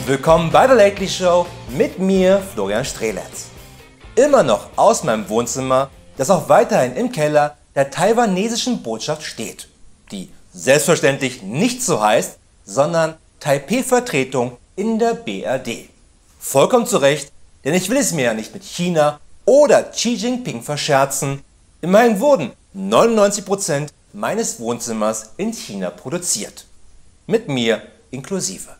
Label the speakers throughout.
Speaker 1: und willkommen bei der Lately Show mit mir, Florian Streletz. Immer noch aus meinem Wohnzimmer, das auch weiterhin im Keller der taiwanesischen Botschaft steht, die selbstverständlich nicht so heißt, sondern Taipei-Vertretung in der BRD. Vollkommen zu Recht, denn ich will es mir ja nicht mit China oder Xi Jinping verscherzen. Immerhin wurden 99% meines Wohnzimmers in China produziert. Mit mir inklusive.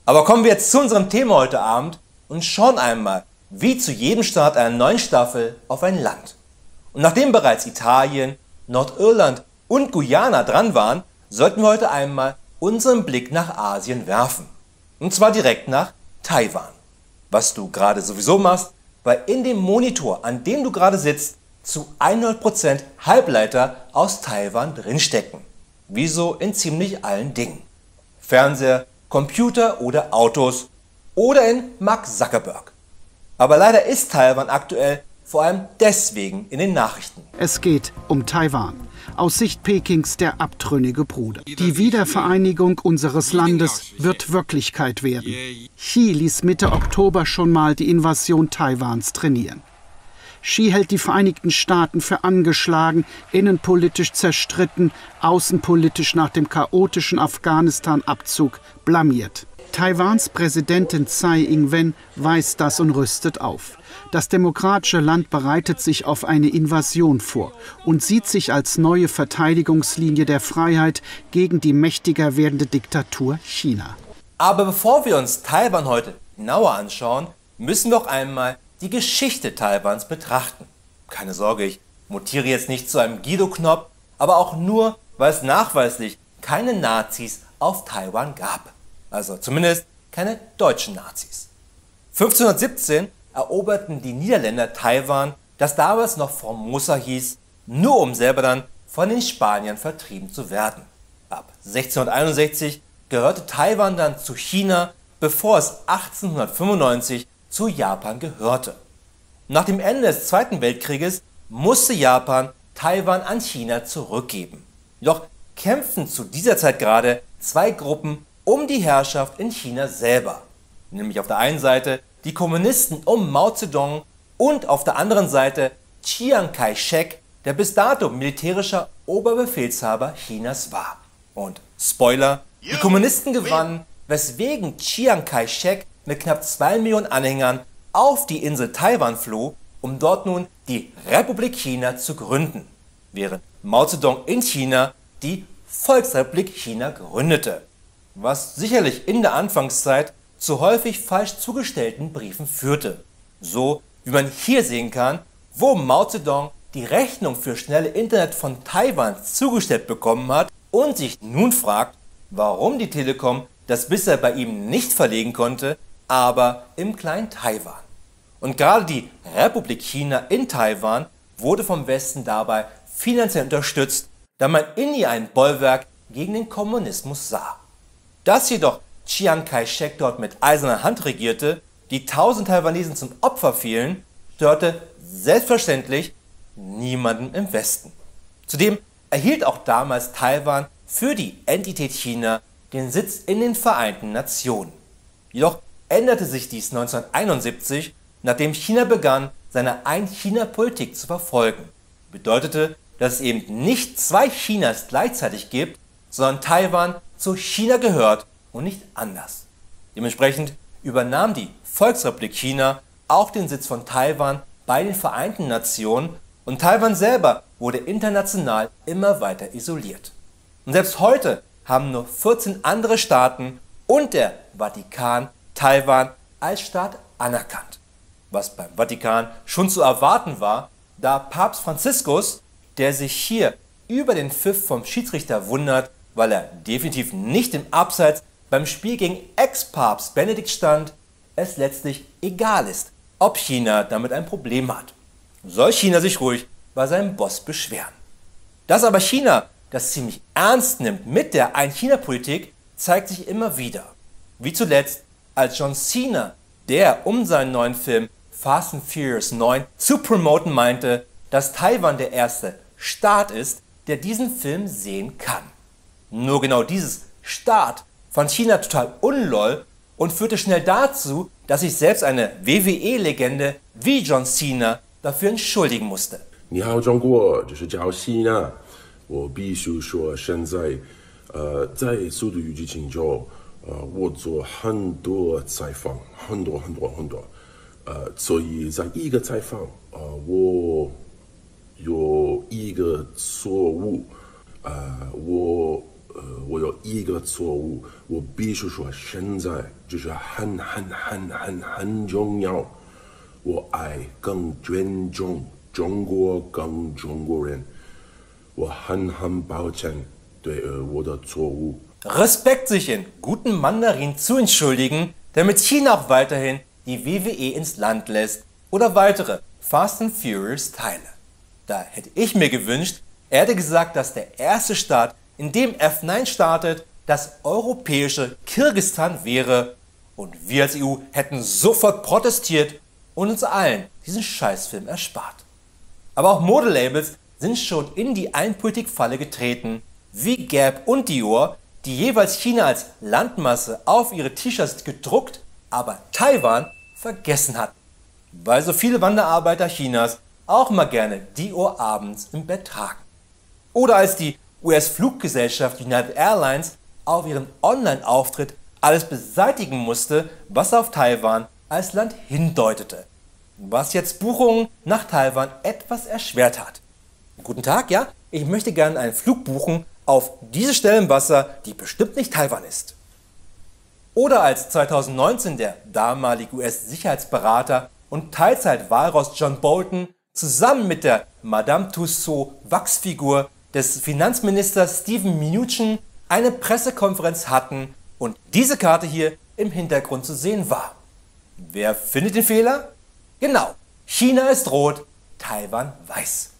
Speaker 1: Aber kommen wir jetzt zu unserem Thema heute Abend und schauen einmal, wie zu jedem Start einer neuen Staffel, auf ein Land. Und nachdem bereits Italien, Nordirland und Guyana dran waren, sollten wir heute einmal unseren Blick nach Asien werfen. Und zwar direkt nach Taiwan. Was du gerade sowieso machst, weil in dem Monitor, an dem du gerade sitzt, zu 100% Halbleiter aus Taiwan drinstecken. Wie so in ziemlich allen Dingen. Fernseher, Computer oder Autos oder in Mark Zuckerberg. Aber leider ist Taiwan aktuell vor allem deswegen in den Nachrichten.
Speaker 2: Es geht um Taiwan. Aus Sicht Pekings der abtrünnige Bruder. Die Wiedervereinigung unseres Landes wird Wirklichkeit werden. Xi ließ Mitte Oktober schon mal die Invasion Taiwans trainieren. Xi hält die Vereinigten Staaten für angeschlagen, innenpolitisch zerstritten, außenpolitisch nach dem chaotischen Afghanistan-Abzug blamiert. Taiwans Präsidentin Tsai Ing-wen weiß das und rüstet auf. Das demokratische Land bereitet sich auf eine Invasion vor und sieht sich als neue Verteidigungslinie der Freiheit gegen die mächtiger werdende Diktatur China.
Speaker 1: Aber bevor wir uns Taiwan heute genauer anschauen, müssen wir auch einmal die Geschichte Taiwans betrachten. Keine Sorge, ich mutiere jetzt nicht zu einem Guido-Knopf, aber auch nur, weil es nachweislich keine Nazis auf Taiwan gab. Also zumindest keine deutschen Nazis. 1517 eroberten die Niederländer Taiwan, das damals noch Formosa hieß, nur um selber dann von den Spaniern vertrieben zu werden. Ab 1661 gehörte Taiwan dann zu China, bevor es 1895 zu Japan gehörte. Nach dem Ende des Zweiten Weltkrieges musste Japan Taiwan an China zurückgeben. Jedoch kämpften zu dieser Zeit gerade zwei Gruppen um die Herrschaft in China selber. Nämlich auf der einen Seite die Kommunisten um Mao Zedong und auf der anderen Seite Chiang Kai-shek, der bis dato militärischer Oberbefehlshaber Chinas war. Und Spoiler, die Kommunisten gewannen, weswegen Chiang Kai-shek mit knapp 2 Millionen Anhängern auf die Insel Taiwan floh, um dort nun die Republik China zu gründen, während Mao Zedong in China die Volksrepublik China gründete, was sicherlich in der Anfangszeit zu häufig falsch zugestellten Briefen führte. So wie man hier sehen kann, wo Mao Zedong die Rechnung für schnelle Internet von Taiwan zugestellt bekommen hat und sich nun fragt, warum die Telekom das bisher bei ihm nicht verlegen konnte, aber im kleinen Taiwan. Und gerade die Republik China in Taiwan wurde vom Westen dabei finanziell unterstützt, da man in ihr ein Bollwerk gegen den Kommunismus sah. Dass jedoch Chiang Kai-shek dort mit eiserner Hand regierte, die 1000 Taiwanesen zum Opfer fielen, störte selbstverständlich niemanden im Westen. Zudem erhielt auch damals Taiwan für die Entität China den Sitz in den Vereinten Nationen. Jedoch änderte sich dies 1971, nachdem China begann, seine Ein-China-Politik zu verfolgen. Bedeutete, dass es eben nicht zwei Chinas gleichzeitig gibt, sondern Taiwan zu China gehört und nicht anders. Dementsprechend übernahm die Volksrepublik China auch den Sitz von Taiwan bei den Vereinten Nationen und Taiwan selber wurde international immer weiter isoliert. Und selbst heute haben nur 14 andere Staaten und der Vatikan Taiwan als Staat anerkannt. Was beim Vatikan schon zu erwarten war, da Papst Franziskus, der sich hier über den Pfiff vom Schiedsrichter wundert, weil er definitiv nicht im Abseits beim Spiel gegen Ex-Papst Benedikt stand, es letztlich egal ist, ob China damit ein Problem hat. Soll China sich ruhig bei seinem Boss beschweren. Dass aber China das ziemlich ernst nimmt mit der Ein-China-Politik, zeigt sich immer wieder. Wie zuletzt, als John Cena, der um seinen neuen Film Fast and Furious 9 zu promoten meinte, dass Taiwan der erste Staat ist, der diesen Film sehen kann. Nur genau dieses Staat fand China total unlol und führte schnell dazu, dass sich selbst eine WWE-Legende wie John Cena dafür entschuldigen musste.
Speaker 3: 你好，中国，这是叫希娜。我必须说，现在，在速度与激情中，我做很多采访，很多，所以在一个采访，我有一个错误，我有一个错误，我必须说，现在就是很重要，我爱更尊重中国跟中国人，我很抱歉对我的错误。
Speaker 1: Respekt, sich in guten Mandarin zu entschuldigen, damit China auch weiterhin die WWE ins Land lässt oder weitere Fast and Furious Teile. Da hätte ich mir gewünscht, er hätte gesagt, dass der erste Staat, in dem F9 startet, das europäische Kirgisistan wäre und wir als EU hätten sofort protestiert und uns allen diesen Scheißfilm erspart. Aber auch Modelabels sind schon in die Einpolitikfalle getreten, wie Gap und Dior, die jeweils China als Landmasse auf ihre T-Shirts gedruckt, aber Taiwan vergessen hatten, weil so viele Wanderarbeiter Chinas auch mal gerne Dior abends im Bett tragen. Oder als die US-Fluggesellschaft United Airlines auf ihren Online-Auftritt alles beseitigen musste, was auf Taiwan als Land hindeutete, was jetzt Buchungen nach Taiwan etwas erschwert hat. Guten Tag, ja, ich möchte gerne einen Flug buchen auf diese Stelle im Wasser, die bestimmt nicht Taiwan ist. Oder als 2019 der damalige US-Sicherheitsberater und Teilzeit-Walross John Bolton zusammen mit der Madame Tussauds Wachsfigur des Finanzministers Steven Mnuchin eine Pressekonferenz hatten und diese Karte hier im Hintergrund zu sehen war. Wer findet den Fehler? Genau, China ist rot, Taiwan weiß.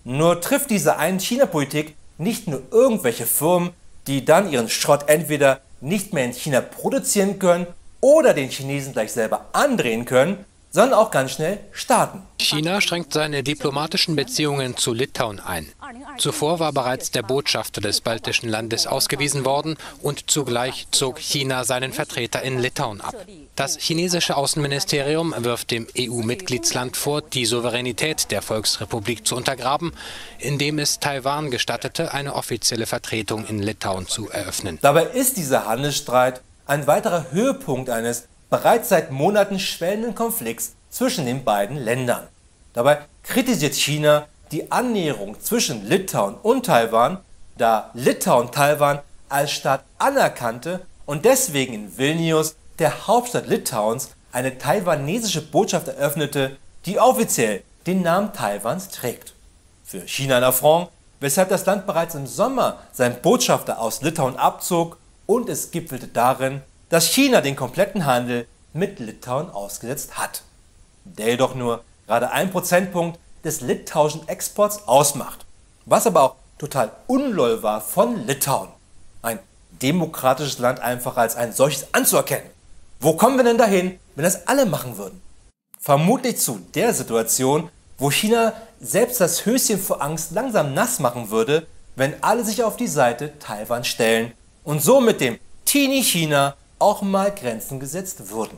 Speaker 1: Nur trifft diese Ein-China-Politik nicht nur irgendwelche Firmen, die dann ihren Schrott entweder nicht mehr in China produzieren können oder den Chinesen gleich selber andrehen können, sondern auch ganz schnell Staaten.
Speaker 4: China schränkt seine diplomatischen Beziehungen zu Litauen ein. Zuvor war bereits der Botschafter des baltischen Landes ausgewiesen worden und zugleich zog China seinen Vertreter in Litauen ab. Das chinesische Außenministerium wirft dem EU-Mitgliedsland vor, die Souveränität der Volksrepublik zu untergraben, indem es Taiwan gestattete, eine offizielle Vertretung in Litauen zu eröffnen.
Speaker 1: Dabei ist dieser Handelsstreit ein weiterer Höhepunkt eines bereits seit Monaten schwellenden Konflikts zwischen den beiden Ländern. Dabei kritisiert China die Annäherung zwischen Litauen und Taiwan, da Litauen Taiwan als Staat anerkannte und deswegen in Vilnius, der Hauptstadt Litauens, eine taiwanesische Botschaft eröffnete, die offiziell den Namen Taiwans trägt. Für China ein Affront, weshalb das Land bereits im Sommer seinen Botschafter aus Litauen abzog und es gipfelte darin, dass China den kompletten Handel mit Litauen ausgesetzt hat, der jedoch nur gerade 1 Prozentpunkt des litauischen Exports ausmacht, was aber auch total unloll war von Litauen, ein demokratisches Land einfach als ein solches anzuerkennen. Wo kommen wir denn dahin, wenn das alle machen würden? Vermutlich zu der Situation, wo China selbst das Höschen vor Angst langsam nass machen würde, wenn alle sich auf die Seite Taiwan stellen und so mit dem Teeny China auch mal Grenzen gesetzt würden.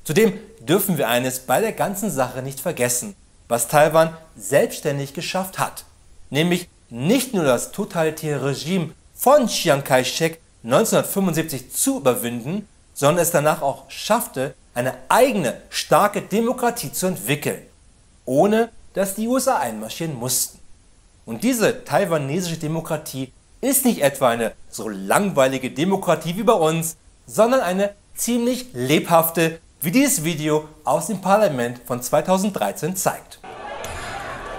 Speaker 1: Zudem dürfen wir eines bei der ganzen Sache nicht vergessen, was Taiwan selbstständig geschafft hat, nämlich nicht nur das totalitäre Regime von Chiang Kai-shek 1975 zu überwinden, sondern es danach auch schaffte, eine eigene, starke Demokratie zu entwickeln, ohne dass die USA einmarschieren mussten. Und diese taiwanesische Demokratie ist nicht etwa eine so langweilige Demokratie wie bei uns, sondern eine ziemlich lebhafte, wie dieses Video aus dem Parlament von 2013 zeigt.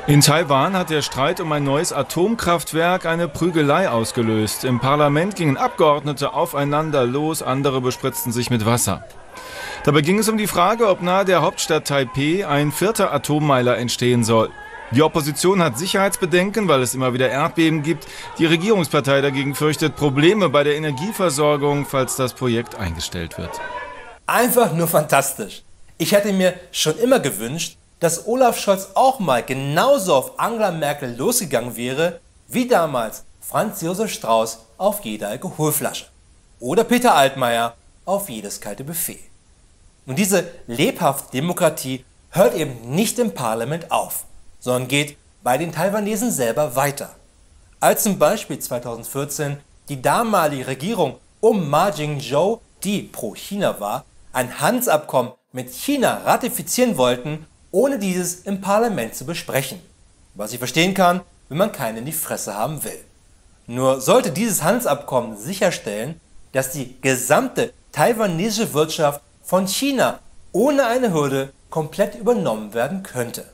Speaker 5: In Taiwan hat der Streit um ein neues Atomkraftwerk eine Prügelei ausgelöst. Im Parlament gingen Abgeordnete aufeinander los, andere bespritzten sich mit Wasser. Dabei ging es um die Frage, ob nahe der Hauptstadt Taipeh ein 4. Atommeiler entstehen soll. Die Opposition hat Sicherheitsbedenken, weil es immer wieder Erdbeben gibt. Die Regierungspartei dagegen fürchtet Probleme bei der Energieversorgung, falls das Projekt eingestellt wird.
Speaker 1: Einfach nur fantastisch. Ich hätte mir schon immer gewünscht, dass Olaf Scholz auch mal genauso auf Angela Merkel losgegangen wäre, wie damals Franz Josef Strauß auf jede Alkoholflasche. Oder Peter Altmaier auf jedes kalte Buffet. Und diese lebhafte Demokratie hört eben nicht im Parlament auf, sondern geht bei den Taiwanesen selber weiter. Als zum Beispiel 2014 die damalige Regierung um Ma Ying-jeou, die pro China war, ein Handelsabkommen mit China ratifizieren wollten, ohne dieses im Parlament zu besprechen. Was ich verstehen kann, wenn man keinen in die Fresse haben will. Nur sollte dieses Handelsabkommen sicherstellen, dass die gesamte taiwanesische Wirtschaft von China ohne eine Hürde komplett übernommen werden könnte.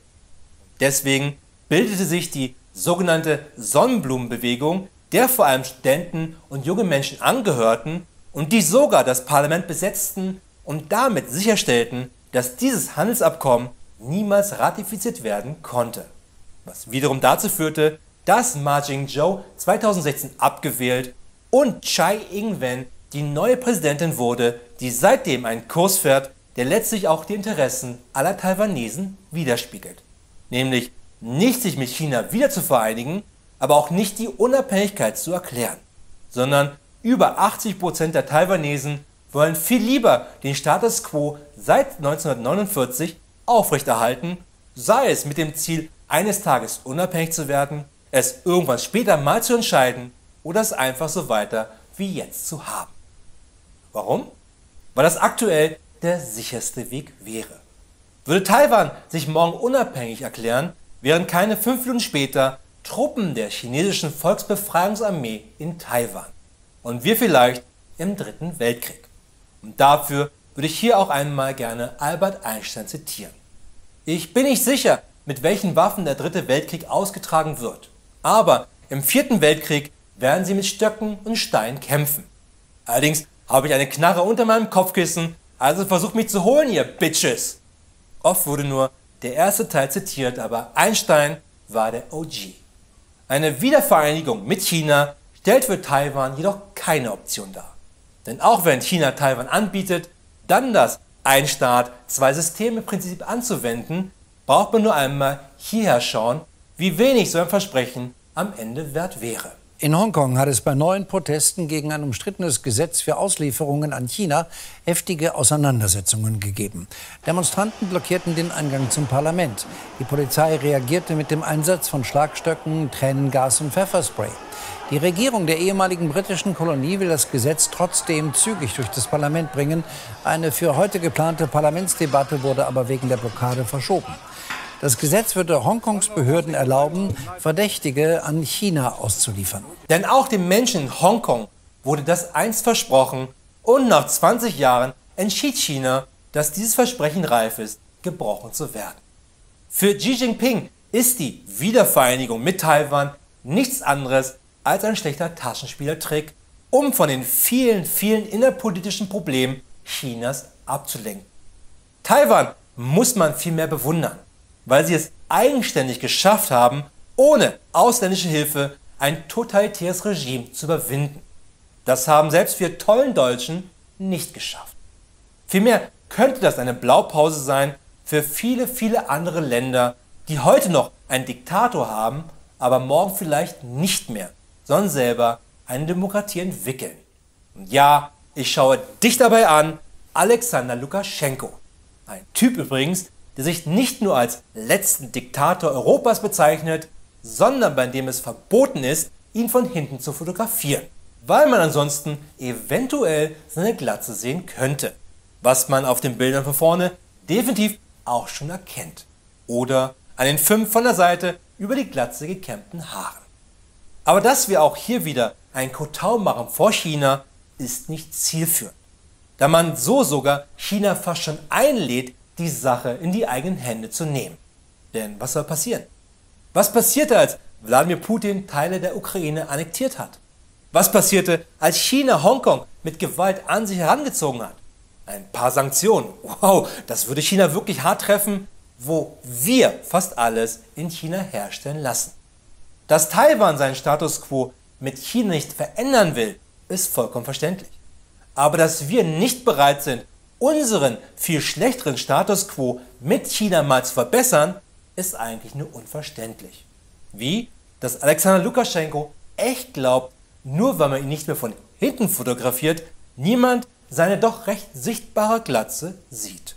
Speaker 1: Deswegen bildete sich die sogenannte Sonnenblumenbewegung, der vor allem Studenten und junge Menschen angehörten und die sogar das Parlament besetzten und damit sicherstellten, dass dieses Handelsabkommen niemals ratifiziert werden konnte. Was wiederum dazu führte, dass Ma Ying-jeou 2016 abgewählt und Tsai Ing-wen die neue Präsidentin wurde, die seitdem einen Kurs fährt, der letztlich auch die Interessen aller Taiwanesen widerspiegelt. Nämlich nicht sich mit China wieder zu vereinigen, aber auch nicht die Unabhängigkeit zu erklären, sondern über 80% der Taiwanesen wollen viel lieber den Status quo seit 1949 aufrechterhalten, sei es mit dem Ziel, eines Tages unabhängig zu werden, es irgendwann später mal zu entscheiden oder es einfach so weiter wie jetzt zu haben. Warum? Weil das aktuell der sicherste Weg wäre. Würde Taiwan sich morgen unabhängig erklären, wären keine 5 Minuten später Truppen der chinesischen Volksbefreiungsarmee in Taiwan und wir vielleicht im Dritten Weltkrieg. Und dafür würde ich hier auch einmal gerne Albert Einstein zitieren. Ich bin nicht sicher, mit welchen Waffen der Dritte Weltkrieg ausgetragen wird, aber im Vierten Weltkrieg werden sie mit Stöcken und Steinen kämpfen. Allerdings habe ich eine Knarre unter meinem Kopfkissen, also versucht mich zu holen, ihr Bitches. Oft wurde nur der erste Teil zitiert, aber Einstein war der OG. Eine Wiedervereinigung mit China stellt für Taiwan jedoch keine Option dar. Denn auch wenn China Taiwan anbietet, dann das Ein-Staat-Zwei-Systeme-Prinzip anzuwenden, braucht man nur einmal hierher schauen, wie wenig so ein Versprechen am Ende wert wäre.
Speaker 6: In Hongkong hat es bei neuen Protesten gegen ein umstrittenes Gesetz für Auslieferungen an China heftige Auseinandersetzungen gegeben. Demonstranten blockierten den Eingang zum Parlament. Die Polizei reagierte mit dem Einsatz von Schlagstöcken, Tränengas und Pfefferspray. Die Regierung der ehemaligen britischen Kolonie will das Gesetz trotzdem zügig durch das Parlament bringen. Eine für heute geplante Parlamentsdebatte wurde aber wegen der Blockade verschoben. Das Gesetz würde Hongkongs Behörden erlauben, Verdächtige an China auszuliefern.
Speaker 1: Denn auch den Menschen in Hongkong wurde das einst versprochen und nach 20 Jahren entschied China, dass dieses Versprechen reif ist, gebrochen zu werden. Für Xi Jinping ist die Wiedervereinigung mit Taiwan nichts anderes als ein schlechter Taschenspielertrick, um von den vielen innerpolitischen Problemen Chinas abzulenken. Taiwan muss man vielmehr bewundern, weil sie es eigenständig geschafft haben, ohne ausländische Hilfe ein totalitäres Regime zu überwinden. Das haben selbst wir tollen Deutschen nicht geschafft. Vielmehr könnte das eine Blaupause sein für viele andere Länder, die heute noch einen Diktator haben, aber morgen vielleicht nicht mehr, sondern selber eine Demokratie entwickeln. Und ja, ich schaue dich dabei an, Alexander Lukaschenko. Ein Typ übrigens, der sich nicht nur als letzten Diktator Europas bezeichnet, sondern bei dem es verboten ist, ihn von hinten zu fotografieren, weil man ansonsten eventuell seine Glatze sehen könnte, was man auf den Bildern von vorne definitiv auch schon erkennt. Oder an den 5 von der Seite über die Glatze gekämmten Haaren. Aber dass wir auch hier wieder ein Kotau machen vor China, ist nicht zielführend, da man so sogar China fast schon einlädt, die Sache in die eigenen Hände zu nehmen. Denn was soll passieren? Was passierte, als Wladimir Putin Teile der Ukraine annektiert hat? Was passierte, als China Hongkong mit Gewalt an sich herangezogen hat? Ein paar Sanktionen. Wow, das würde China wirklich hart treffen, wo wir fast alles in China herstellen lassen. Dass Taiwan seinen Status quo mit China nicht verändern will, ist vollkommen verständlich. Aber dass wir nicht bereit sind, unseren viel schlechteren Status quo mit China mal zu verbessern, ist eigentlich nur unverständlich. Wie? Dass Alexander Lukaschenko echt glaubt, nur weil man ihn nicht mehr von hinten fotografiert, niemand seine doch recht sichtbare Glatze sieht.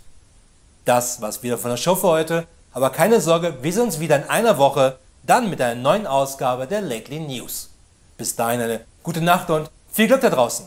Speaker 1: Das war's wieder von der Show für heute, aber keine Sorge, wir sehen uns wieder in einer Woche, dann mit einer neuen Ausgabe der Lately News. Bis dahin eine gute Nacht und viel Glück da draußen.